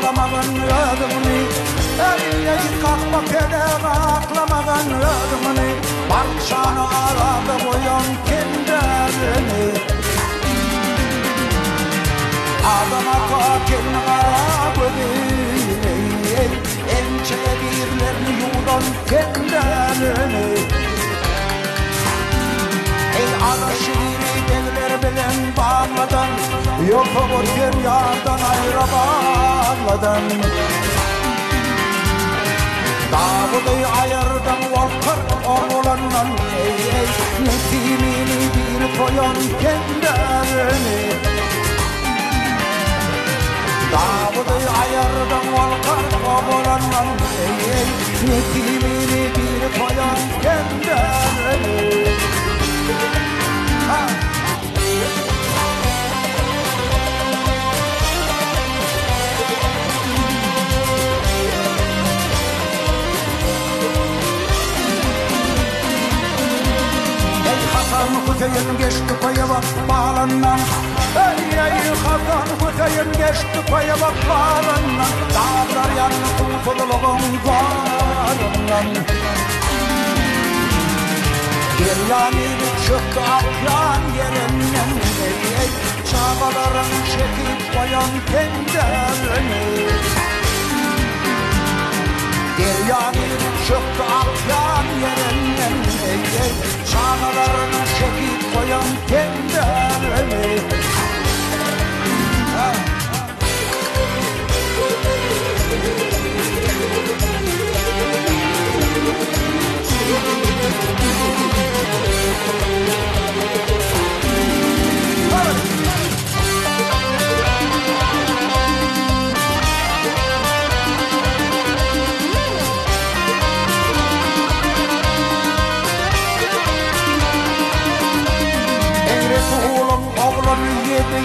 ağlamağın ödümünü Ey kalkmak edeme aklamadan ödümünü Barkşanı arada koyan kendilerini Adana kakin arabını Ençe birlerini yudan kendilerini Ey ana şiiri deliler bilen bağladan Yok o deryadan ayrılamadan Dağılı ayırdan volkar oğlandan Netimini bir koyan kendilerini Dağılı ayırdan volkar oğlandan Netimini bir koyan kendilerini Kutayın geçti koya bak bağlanan Ey kazan kutayın geçti koya bak bağlanan Dağlar yanı kurtululuğun bağlanan Geryanini çıktı akyan yerinden Çağaların çekip koyan kendilerini Geryanini çıktı akyan yerinden Çağalarını çekip koyan kendilerini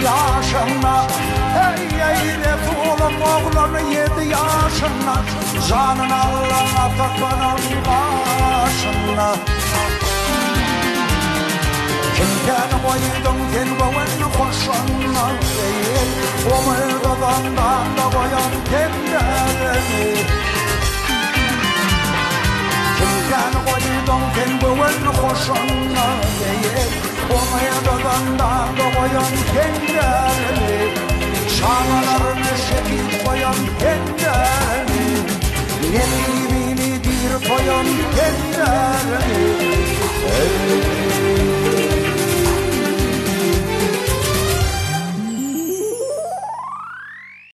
yaşına Ey Resulüm oğlanı 7 yaşına Canın Allah'a takmanın başına Kimken koydun telbeğin koşuna O mırdadan da koyan kendilerini Kimken koydun telbeğin koşuna O mırdadan da koyan kendilerini Şanalarını şekil koyan kendilerini Yeminini bir koyan kendilerini